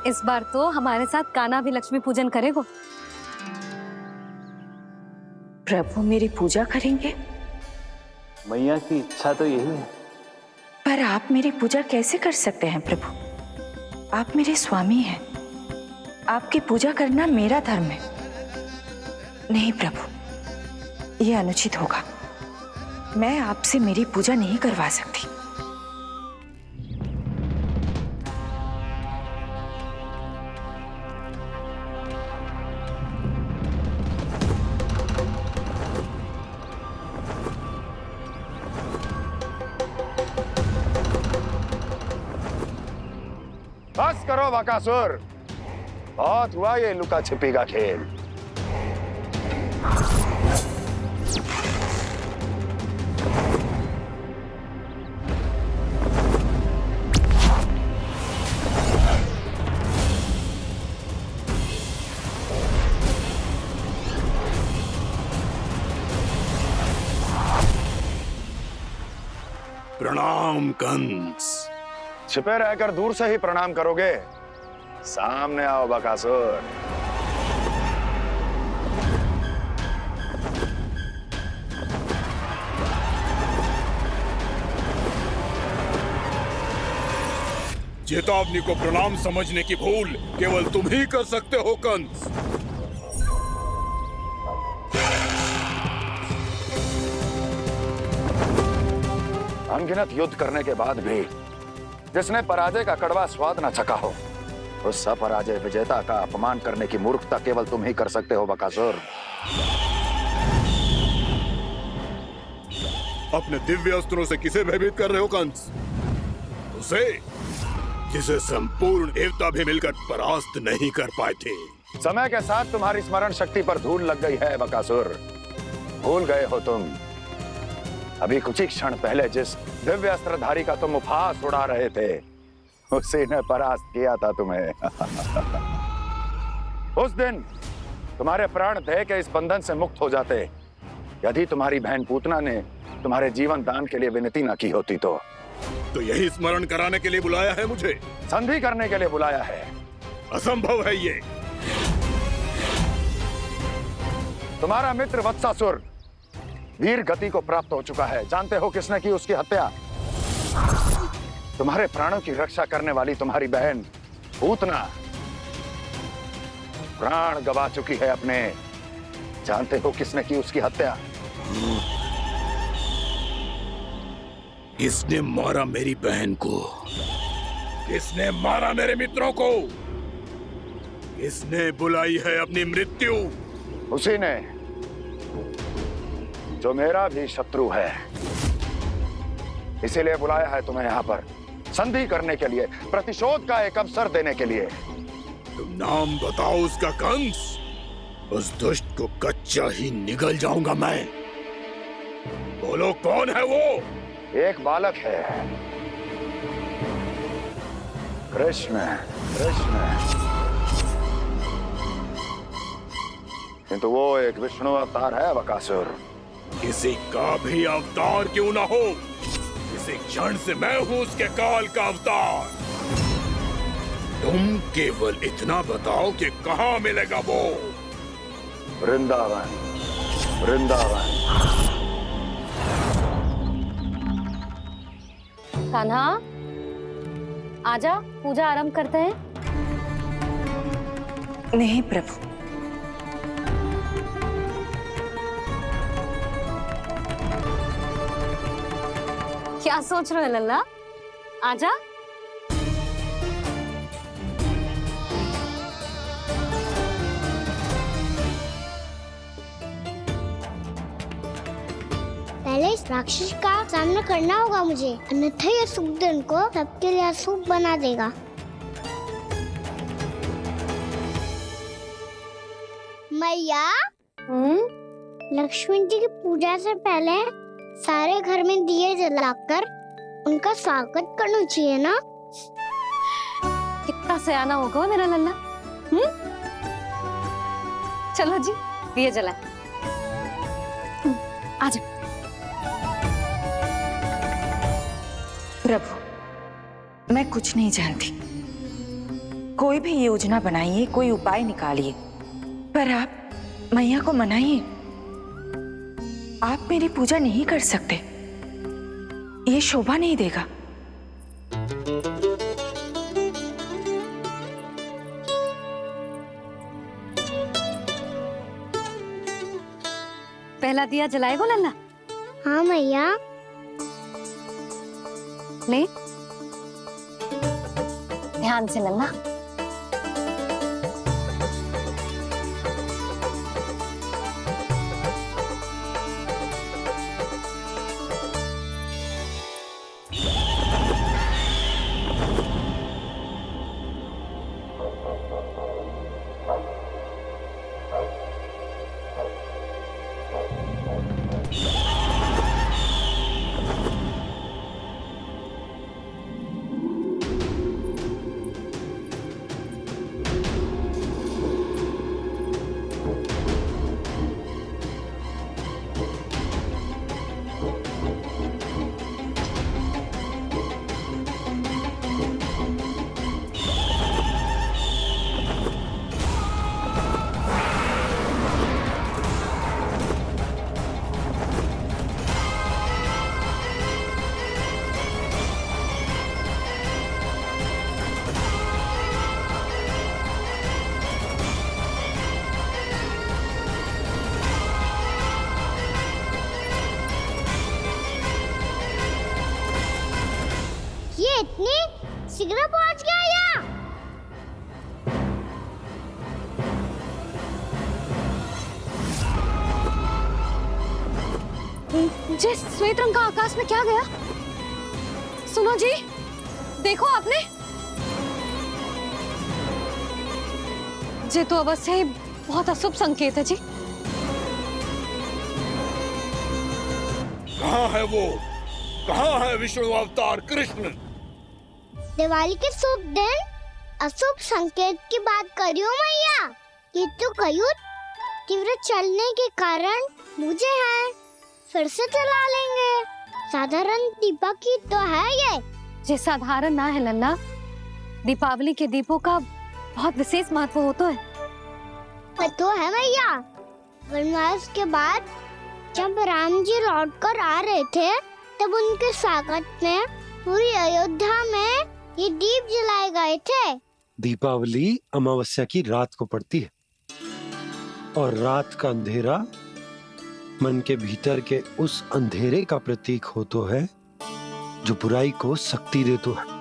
इस बार तो हमारे साथ कान्हा भी लक्ष्मी पूजन करेगा। प्रभु मेरी पूजा करेंगे? मैया की इच्छा तो यही है। पर आप मेरी पूजा कैसे कर सकते हैं प्रभु? आप मेरे स्वामी हैं, आपकी पूजा करना मेरा धर्म है। नहीं प्रभु, यह अनुचित होगा। मैं आपसे मेरी पूजा नहीं करवा सकती। बस करो बकासुर, बहुत हुआ ये लुका छिपी का खेल। प्रणाम कंस। छिपे रहकर दूर से ही प्रणाम करोगे? सामने आओ बकासुर। चेतावनी को प्रणाम समझने की भूल केवल तुम ही कर सकते हो कंस। अनगिनत युद्ध करने के बाद भी जिसने पराजय का कड़वा स्वाद न चखा हो, उस अपराजय विजेता का अपमान करने की मूर्खता केवल तुम ही कर सकते हो बकासुर। अपने दिव्य अस्त्रों से किसे भयभीत कर रहे हो कंस? उसे जिसे संपूर्ण देवता भी मिलकर परास्त नहीं कर पाए थे। समय के साथ तुम्हारी स्मरण शक्ति पर धूल लग गई है बकासुर। भूल गए हो तुम अभी कुछ ही क्षण पहले जिस दिव्य अस्त्रधारी का तुम उपहास उड़ा रहे थे, उसी ने परास्त किया था तुम्हें। उस दिन तुम्हारे प्राण दे के इस बंधन से मुक्त हो जाते यदि तुम्हारी बहन पूतना ने तुम्हारे जीवन दान के लिए विनती न की होती तो यही स्मरण कराने के लिए बुलाया है मुझे? संधि करने के लिए बुलाया है। असंभव है ये। तुम्हारा मित्र वत्सासुर वीर गति को प्राप्त हो चुका है। जानते हो किसने की उसकी हत्या? तुम्हारे प्राणों की रक्षा करने वाली तुम्हारी बहन पूतना प्राण गवा चुकी है अपने। जानते हो किसने की उसकी हत्या? किसने मारा मेरी बहन को? किसने मारा मेरे मित्रों को? किसने बुलाई है अपनी मृत्यु? उसी ने जो मेरा भी शत्रु है। इसीलिए बुलाया है तुम्हें यहाँ पर संधि करने के लिए, प्रतिशोध का एक अवसर देने के लिए। तुम नाम बताओ उसका कंस। उस दुष्ट को कच्चा ही निगल जाऊंगा मैं। बोलो कौन है वो? एक बालक है, कृष्ण। किंतु वो एक विष्णु अवतार है बकासुर। किसी का भी अवतार क्यों ना हो, इसी क्षण से मैं हूं उसके काल का अवतार। तुम केवल इतना बताओ कि कहां मिलेगा वो? वृंदावन। कान्हा, आजा, पूजा आरंभ करते हैं। नहीं प्रभु, क्या सोच रहे हो लल्ला? आजा। पहले इस राक्षस का सामना करना होगा मुझे, अन्यथा ये शुभ दिन को सबके लिए अशुभ बना देगा। मैया, लक्ष्मी जी की पूजा से पहले सारे घर में दिए जलाकर उनका स्वागत करना चाहिए ना? कितना सयाना होगा मेरा लल्ला। चलो जी, दिए जलाए। आजा। प्रभु, मैं कुछ नहीं जानती। कोई भी योजना बनाइए, कोई उपाय निकालिए, पर आप मैया को मनाइए। आप मेरी पूजा नहीं कर सकते, ये शोभा नहीं देगा। पहला दिया जलाएगो लल्ला? हाँ मैया। ले, ध्यान से लल्ला। ये इतनी शीघ्र पहुंच गया यहाँ? जे श्वेत रंग का आकाश में क्या गया? सुनो जी, देखो आपने, जे तो अवश्य ही बहुत अशुभ संकेत है जी। कहाँ है वो? कहाँ है विष्णु अवतार कृष्ण? दिवाली के शुभ दिन अशुभ संकेत की बात कर रही हूँ मैया। ये तो कयूर तीव्र चलने के कारण मुझे है, फिर से चला लेंगे। साधारण दीपक ही तो है ये साधारण ना है लल्ला, दीपावली के दीपों का बहुत विशेष महत्व होता है। तो है मैया, वनवास के बाद जब राम जी लौट कर आ रहे थे तब उनके स्वागत में पूरी अयोध्या में ये दीप जलाए गए थे। दीपावली अमावस्या की रात को पड़ती है और रात का अंधेरा मन के भीतर के उस अंधेरे का प्रतीक हो तो है जो बुराई को शक्ति दे तो है।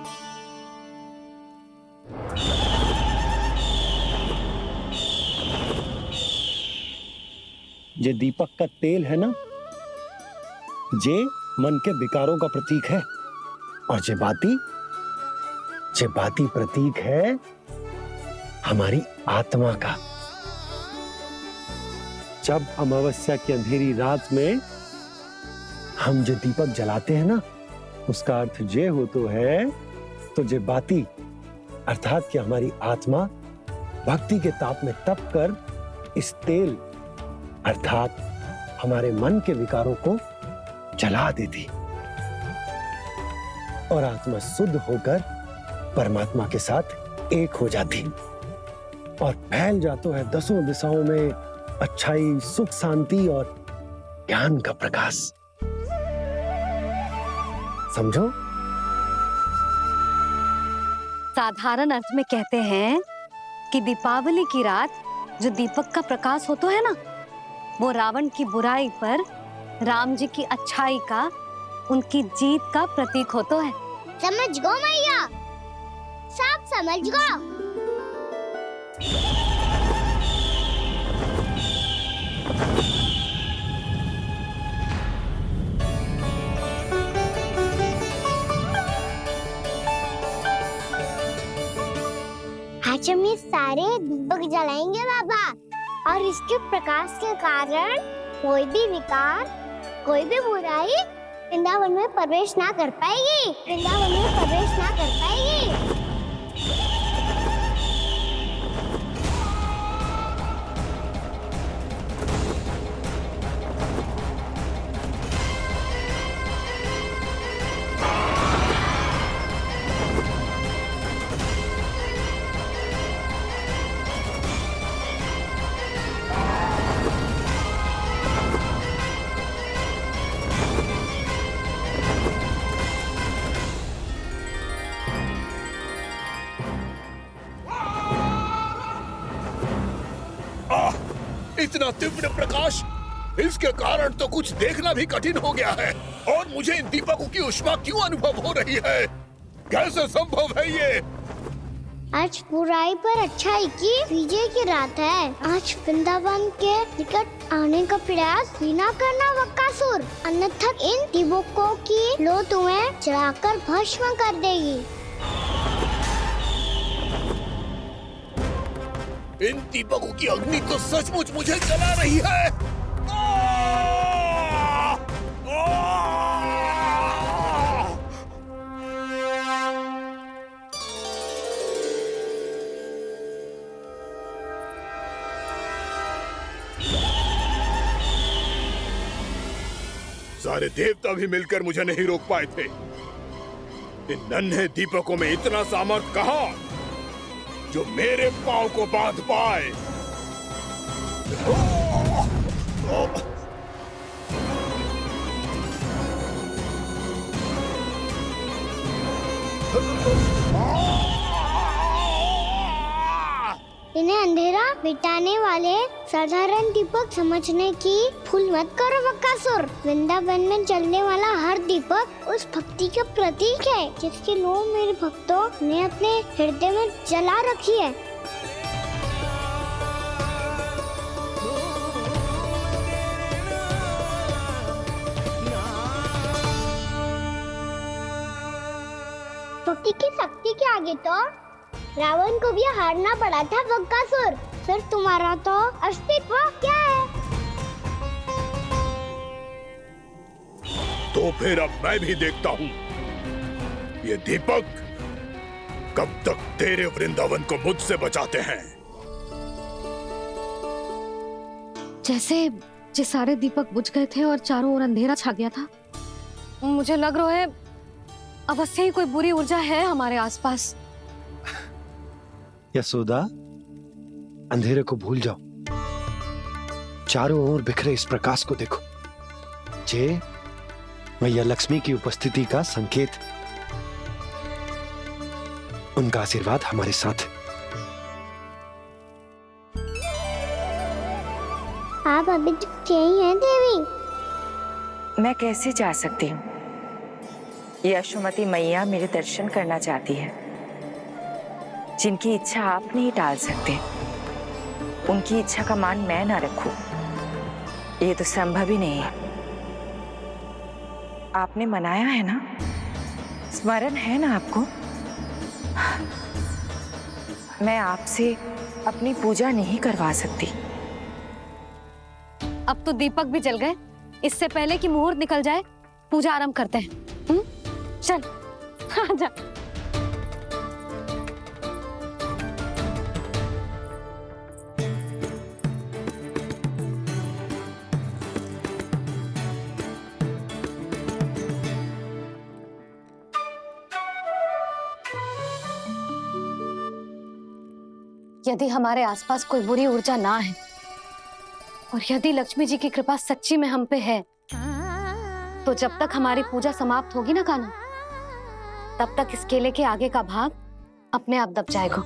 ये दीपक का तेल है ना, जे मन के विकारों का प्रतीक है, और जे बाती प्रतीक है हमारी आत्मा का। जब अमावस्या की अंधेरी रात में हम जो दीपक जलाते हैं ना, उसका अर्थ ये हो तो है, तो जे बाती अर्थात कि हमारी आत्मा भक्ति के ताप में तप कर इस तेल अर्थात हमारे मन के विकारों को जला देती और आत्मा शुद्ध होकर परमात्मा के साथ एक हो जाती और फैल जाता है दसों दिशाओं में अच्छाई, सुख, शांति और ज्ञान का प्रकाश। समझो? साधारण अर्थ में कहते हैं कि दीपावली की रात जो दीपक का प्रकाश होता है ना, वो रावण की बुराई पर राम जी की अच्छाई का, उनकी जीत का प्रतीक होता है। समझ गो मैया, सब समझ गो। आज हम ये सारे दीपक जलाएंगे बाबा, और इसके प्रकाश के कारण कोई भी विकार, कोई भी बुराई वृंदावन में प्रवेश ना कर पाएगी, वृंदावन में प्रवेश ना कर पाएगी। इतना तीव्र प्रकाश, इसके कारण तो कुछ देखना भी कठिन हो गया है। और मुझे इन दीपकों की ऊष्मा क्यों अनुभव हो रही है? कैसे संभव है ये? आज बुराई पर अच्छाई की विजय की रात है। आज वृंदावन के निकट आने का प्रयास भी ना करना बकासुर, अन्यथा इन दीपकों की लो तुम्हें जलाकर भस्म कर देगी। इन दीपकों की अग्नि तो सचमुच मुझे जला रही है। सारे देवता भी मिलकर मुझे नहीं रोक पाए थे। इन नन्हे दीपकों में इतना सामर्थ्य कहां जो मेरे पांव को बांध पाए। इन्हें अंधेरा मिटाने वाले साधारण दीपक समझने की भूल मत करो बकासुर। वृंदावन में जलने वाला हर दीपक उस भक्ति का प्रतीक है जिसकी लो मेरे भक्तों ने अपने हृदय में जला रखी है। छुट्टी की शक्ति के आगे तो रावण को भी हारना पड़ा था बकासुर। फिर तुम्हारा तो अस्तित्व क्या है? तो फिर अब मैं भी देखता हूँ ये दीपक कब तक तेरे वृंदावन को मुझसे बचाते हैं। जैसे सारे दीपक बुझ गए थे और चारों ओर अंधेरा छा गया था, मुझे लग रहा है अवश्य ही कोई बुरी ऊर्जा है हमारे आसपास। यशोदा, अंधेरे को भूल जाओ, चारों ओर बिखरे इस प्रकाश को देखो। जे मैया लक्ष्मी की उपस्थिति का संकेत, उनका आशीर्वाद हमारे साथ। आप अभी तक यही हैं देवी? मैं कैसे जा सकती हूँ? यशोमती मैया मेरे दर्शन करना चाहती है, जिनकी इच्छा आप नहीं टाल सकते। उनकी इच्छा का मान मैं ना रखूं, ये तो संभव ही नहीं है। आपने मनाया है ना, स्मरण है ना आपको? मैं आपसे अपनी पूजा नहीं करवा सकती। अब तो दीपक भी जल गए, इससे पहले कि मुहूर्त निकल जाए पूजा आरंभ करते हैं। चल आजा। यदि हमारे आसपास कोई बुरी ऊर्जा ना है और यदि लक्ष्मी जी की कृपा सच्ची में हम पे है, तो जब तक हमारी पूजा समाप्त होगी ना कान्हा, तब तक इस केले के आगे का भाग अपने आप दब जाएगा।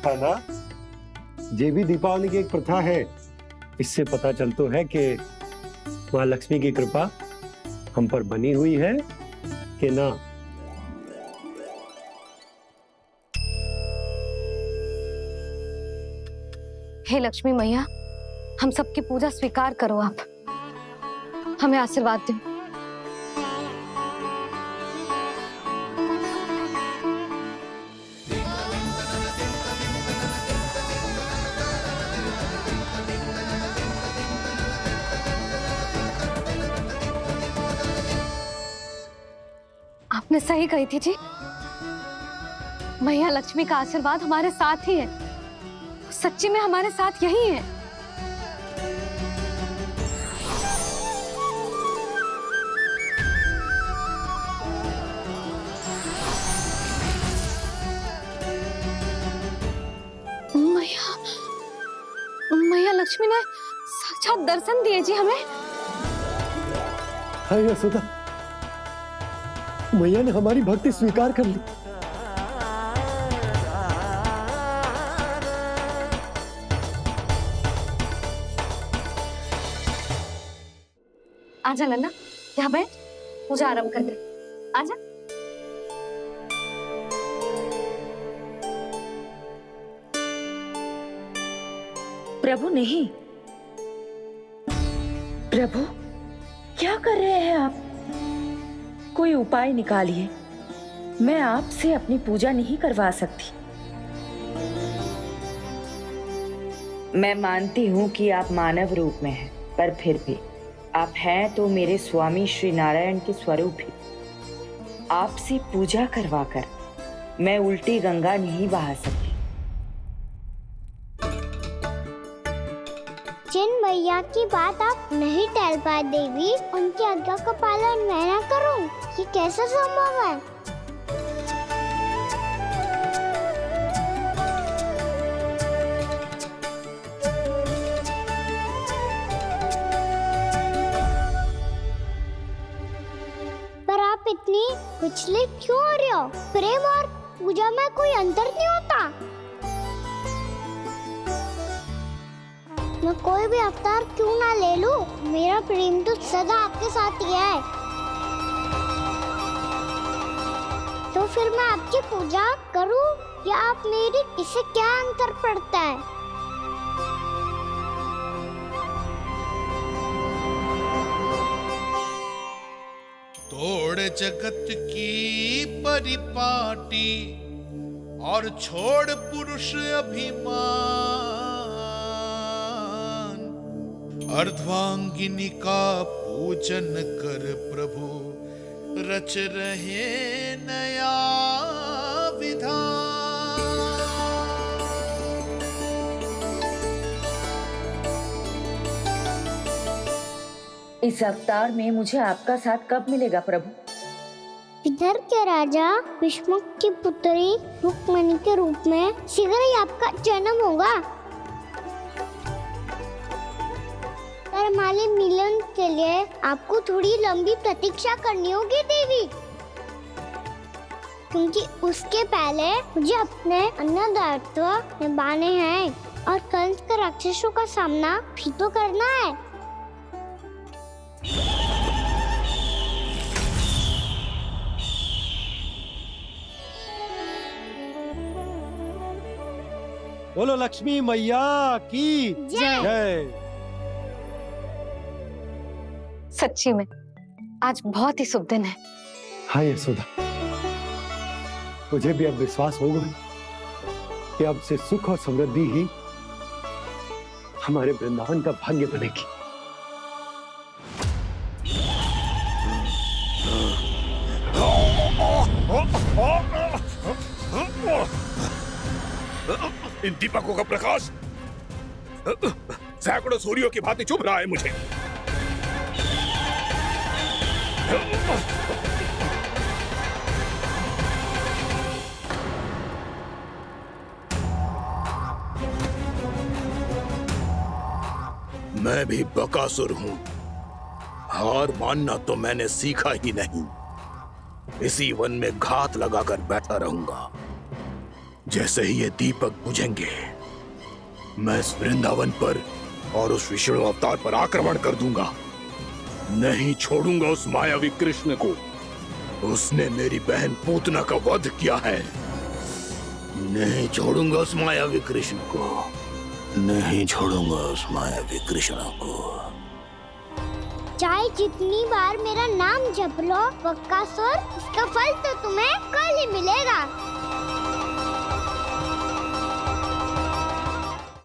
है ना? ये भी दीपावली की एक प्रथा है। इससे पता चलता है कि माँ लक्ष्मी की कृपा हम पर बनी हुई है कि ना। हे लक्ष्मी मैया, हम सबकी पूजा स्वीकार करो, आप हमें आशीर्वाद दो। आपने सही कही थी जी, मैया लक्ष्मी का आशीर्वाद हमारे साथ ही है, सच्ची में हमारे साथ यही है। मैया लक्ष्मी ने साक्षात दर्शन दिए जी हमें। हाय यशोदा, मैया ने हमारी भक्ति स्वीकार कर ली। आजा नन्ना, यहाँ बैठ, पूजा आरंभ कर दे। आजा। प्रभु नहीं, प्रभु क्या कर रहे हैं आप? कोई उपाय निकालिए, मैं आपसे अपनी पूजा नहीं करवा सकती। मैं मानती हूँ कि आप मानव रूप में हैं, पर फिर भी आप हैं तो मेरे स्वामी श्री नारायण के स्वरूप ही। आपसे पूजा करवाकर मैं उल्टी गंगा नहीं बहा सकती। जिन भैया की बात आप नहीं टाल पाए देवी, उनकी आज्ञा का पालन मैं ना करूं, ये कैसे संभव है? पर आप इतनी विचलित क्यों हो रहे हो? प्रेम और पूजा में कोई अंतर नहीं होता। मैं कोई भी अवतार क्यों ना ले लूं, मेरा प्रेम तो सदा आपके साथ ही है। तो फिर मैं आपकी पूजा करूं या आप मेरी, इससे क्या अंतर पड़ता है? तोड़ जगत की परिपाटी और छोड़ पुरुष अभिमान, अर्धवांगिनी का पूजन कर प्रभु रच रहे नया विधान। इस अवतार में मुझे आपका साथ कब मिलेगा प्रभु? इधर के राजा भीष्म की पुत्री रुक्मणी के रूप में शीघ्र ही आपका जन्म होगा। पर हमारे मिलन के लिए आपको थोड़ी लंबी प्रतीक्षा करनी होगी देवी, क्योंकि उसके पहले मुझे अपने अन्य दायित्व निभाने हैं और कंस के राक्षसों का सामना भी तो करना है। बोलो लक्ष्मी मैया की जय। सच्ची में आज बहुत ही शुभ दिन है। हाँ यशोदा, मुझे भी अब विश्वास हो गया कि अब से सुख और समृद्धि ही हमारे वृंदावन का भाग्य बनेगी। इन दीपकों का प्रकाश सैकड़ों सूर्यों की भांति चुभ रहा है मुझे। मैं भी बकासुर हूं, हार मानना तो मैंने सीखा ही नहीं। इसी वन में घात लगाकर बैठा रहूंगा। जैसे ही ये दीपक बुझेंगे, मैं इस वृंदावन पर और उस विष्णु अवतार पर आक्रमण कर दूंगा। नहीं छोड़ूंगा उस मायावी कृष्ण को। उसने मेरी बहन पूतना का वध किया है। नहीं छोड़ूंगा उस मायावी कृष्ण को। नहीं छोड़ूंगा उस मायावी कृष्ण को। चाहे जितनी बार मेरा नाम जप लो बकासुर, इसका फल तो तुम्हें कल ही मिलेगा।